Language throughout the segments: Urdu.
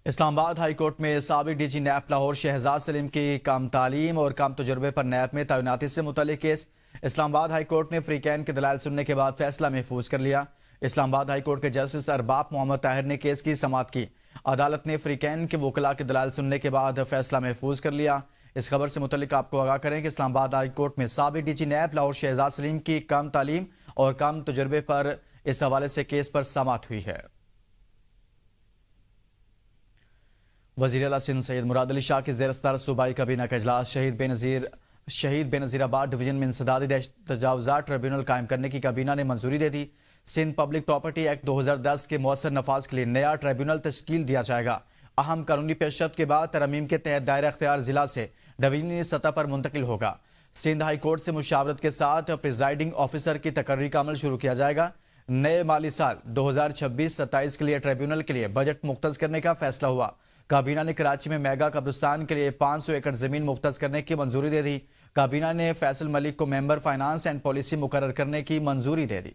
اسلام آباد ہائی کورٹ میں سابق D G NAB Lahore Shehzad Saleem کی کم تعلیم اور کم تجربے پر نیب میں تعیناتی سے متعلق کیس اسلام آباد ہائی کورٹ نے فریقین کے دلائل سننے کے بعد فیصلہ محفوظ کر لیا۔ اسلام آباد ہائی کورٹ کے جسٹس ارباب محمد طاہر نے کیس کی سماعت کی۔ عدالت نے فریقین کے وکلاء کے دلائل سننے کے بعد فیصلہ محفوظ کر لیا۔ اس خبر سے متعلق آپ کو آگاہ کریں کہ اسلام آباد ہائی کورٹ میں سابق D G NAB Lahore Shehzad Saleem کی کم تعلیم اور کم تجربے پر اس حوالے سے کیس پر سماعت ہوئی ہے۔ وزیر اعلیٰ سندھ سید مراد علی شاہ کی زیر صدارت صوبائی کابینہ کا اجلاس شہید بے نظیر آباد ڈویژن میں انسدادی تجاوزات ٹریبیونل قائم کرنے کی کابینہ نے منظوری دے دی۔ سندھ پبلک پراپرٹی ایکٹ 2010 کے مؤثر نفاذ کے لیے نیا ٹریبیونل تشکیل دیا جائے گا۔ اہم قانونی پیش رفت کے بعد ترمیم کے تحت دائرہ اختیار ضلع سے ڈویژنی سطح پر منتقل ہوگا۔ سندھ ہائی کورٹ سے مشاورت کے ساتھ پریزائڈنگ آفیسر کی تقرری کا عمل شروع کیا جائے گا۔ نئے مالی سال 2026-27 کے لیے ٹریبیونل کے لیے بجٹ مختص کرنے کا فیصلہ ہوا۔ کابینہ نے کراچی میں میگا قبرستان کے لیے 500 ایکڑ زمین مختص کرنے کی منظوری دے دی۔ کابینہ نے فیصل ملک کو ممبر فائنانس اینڈ پالیسی مقرر کرنے کی منظوری دے دی۔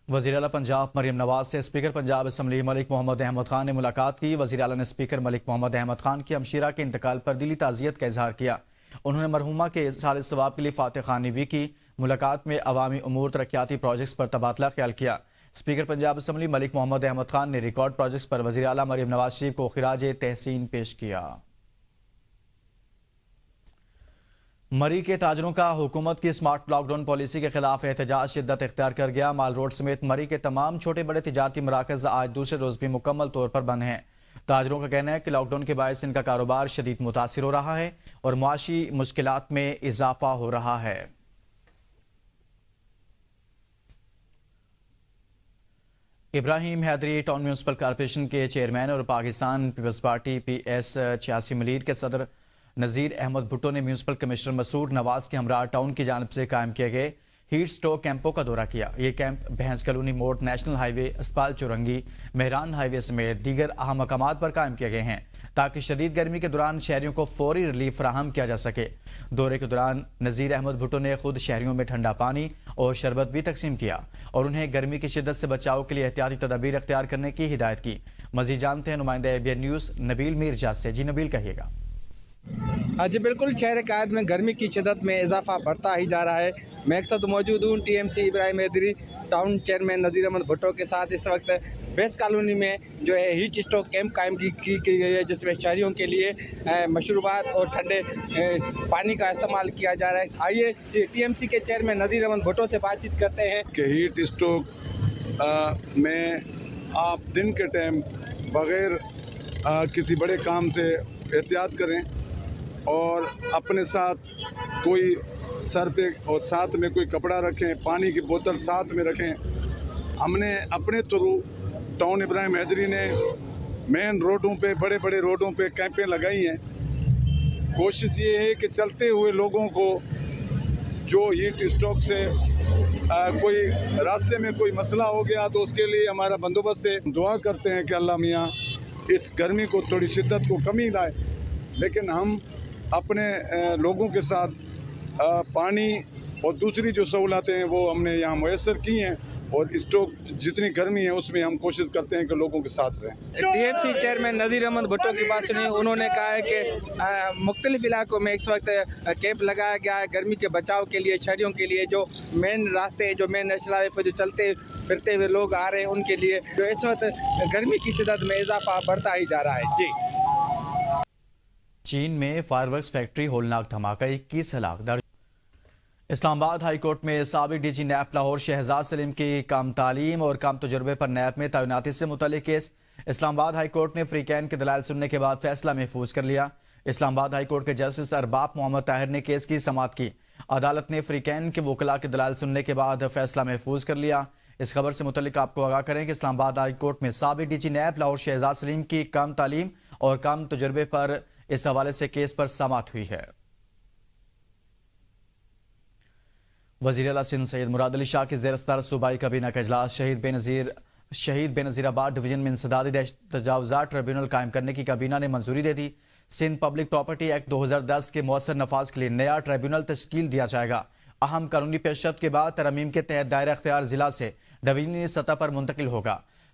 وزیر اعلیٰ پنجاب مریم نواز سے اسپیکر پنجاب اسمبلی ملک محمد احمد خان نے ملاقات کی۔ وزیر اعلیٰ نے اسپیکر ملک محمد احمد خان کی ہمشیرہ کے انتقال پر دلی تعزیت کا اظہار کیا۔ انہوں نے مرحومہ کے اظہار ثواب کے لیے فاتح خوانی بھی کی۔ ملاقات میں عوامی امور ترقیاتی پروجیکٹس پر تبادلہ خیال کیا۔ اسپیکر پنجاب اسمبلی ملک محمد احمد خان نے ریکارڈ پروجیکٹس پر وزیر اعلیٰ مریم نواز شریف کو خراج تحسین پیش کیا۔ مری کے تاجروں کا حکومت کی سمارٹ لاک ڈاؤن پالیسی کے خلاف احتجاج شدت اختیار کر گیا۔ مال روڈ سمیت مری کے تمام چھوٹے بڑے تجارتی مراکز آج دوسرے روز بھی مکمل طور پر بند ہیں۔ تاجروں کا کہنا ہے کہ لاک ڈاؤن کے باعث ان کا کاروبار شدید متاثر ہو رہا ہے اور معاشی مشکلات میں اضافہ ہو رہا ہے۔ Ibrahim Hyderi town municipal corporation کے چیئرمین اور پاکستان پیپلز پارٹی PS 86 ملیر کے صدر نذیر احمد بھٹو نے میونسپل کمشنر مسعود نواز کے ہمراہ ٹاؤن کی جانب سے قائم کیے گئے ہیٹ سٹوک کیمپوں کا دورہ کیا۔ یہ کیمپ بھینس کالونی موڑ، نیشنل ہائی وے، اسپال چورنگی، مہران ہائی وے سمیت دیگر اہم مقامات پر قائم کیے گئے ہیں تاکہ شدید گرمی کے دوران شہریوں کو فوری ریلیف فراہم کیا جا سکے۔ دورے کے دوران نذیر احمد بھٹو نے خود شہریوں میں ٹھنڈا پانی اور شربت بھی تقسیم کیا اور انہیں گرمی کی شدت سے بچاؤ کے لیے احتیاطی تدابیر اختیار کرنے کی ہدایت کی۔ مزید جانتے ہیں نمائندہ ABN نیوز نبیل میرجا سے۔ جی نبیل، کہیے گا۔ جی بالکل، شہر قائد میں گرمی کی شدت میں اضافہ بڑھتا ہی جا رہا ہے۔ میں ایک ساتھ موجود ہوں TMC ابراہیم حیدری ٹاؤن چیئرمین نذیر احمد بھٹو کے ساتھ۔ اس وقت بھینس کالونی میں جو ہے ہیٹ اسٹوک کیمپ قائم کی گئی ہے، جس میں شہریوں کے لیے مشروبات اور ٹھنڈے پانی کا استعمال کیا جا رہا ہے۔ آئیے TMC کے چیئرمین نذیر احمد بھٹو سے بات چیت کرتے ہیں کہ ہیٹ اسٹوک میں آپ دن کے ٹائم بغیر کسی بڑے کام سے احتیاط کریں اور اپنے ساتھ کوئی سر پہ اور ساتھ میں کوئی کپڑا رکھیں، پانی کی بوتل ساتھ میں رکھیں۔ ہم نے اپنے تھرو ٹاؤن ابراہیم حیدری نے مین روڈوں پہ، بڑے بڑے روڈوں پہ کیمپیں لگائی ہیں۔ کوشش یہ ہے کہ چلتے ہوئے لوگوں کو جو ہیٹ اسٹروک سے کوئی راستے میں کوئی مسئلہ ہو گیا تو اس کے لیے ہمارا بندوبست ہے۔ دعا کرتے ہیں کہ اللہ میاں اس گرمی کو تھوڑی شدت کو کمی لائے، لیکن ہم اپنے لوگوں کے ساتھ پانی اور دوسری جو سہولتیں ہیں وہ ہم نے یہاں میسر کی ہیں، اور اسٹوک جتنی گرمی ہے اس میں ہم کوشش کرتے ہیں کہ لوگوں کے ساتھ رہیں۔ TMC چیئرمین نذیر احمد بھٹو کی بات سنی، انہوں نے کہا ہے کہ مختلف علاقوں میں اس وقت کیمپ لگایا گیا ہے گرمی کے بچاؤ کے لیے، شہریوں کے لیے جو مین راستے، جو مین نیشنل ہائی وے پہ جو چلتے پھرتے ہوئے لوگ آ رہے ہیں ان کے لیے جو اس وقت گرمی کی شدت میں اضافہ بڑھتا ہی جا رہا ہے۔ جی، چین میں فائر ورکس فیکٹری ہولناک دھماکہ، 21 ہلاک درج۔ اسلام آباد ہائی کورٹ میں سابق D G NAB Lahore Shehzad Saleem کی کم تعلیم اور کم تجربے پر نیب میں تعیناتی سے متعلق کیس اسلام آباد ہائی کورٹ نے فریقین کے دلائل سننے کے بعد فیصلہ محفوظ کر لیا۔ اسلام آباد ہائی کورٹ کے جسٹس ارباب محمد طاہر نے کیس کی سماعت کی۔ عدالت نے فریقین کے وکلاء کے دلائل سننے کے بعد فیصلہ محفوظ کر لیا۔ اس خبر سے متعلق آپ کو آگاہ کریں کہ اسلام آباد ہائی کورٹ میں سابق D G NAB Lahore Shehzad Saleem کی کم تعلیم اور کم تجربے پر اس حوالے سے کیس پر سماعت ہوئی ہے۔ وزیر اعلیٰ سندھ سید مراد علی شاہ کی زیر صدارت صوبائی کابینہ کا اجلاس شہید بے نظیر آباد ڈویژن میں انسدادی تجاوزات ٹریبیونل قائم کرنے کی کابینہ نے منظوری دے دی۔ سندھ پبلک پراپرٹی ایکٹ 2010 کے مؤثر نفاذ کے لیے نیا ٹریبیونل تشکیل دیا جائے گا۔ اہم قانونی پیش رفت کے بعد ترمیم کے تحت دائرہ اختیار ضلع سے ڈویژنی سطح پر منتقل ہوگا۔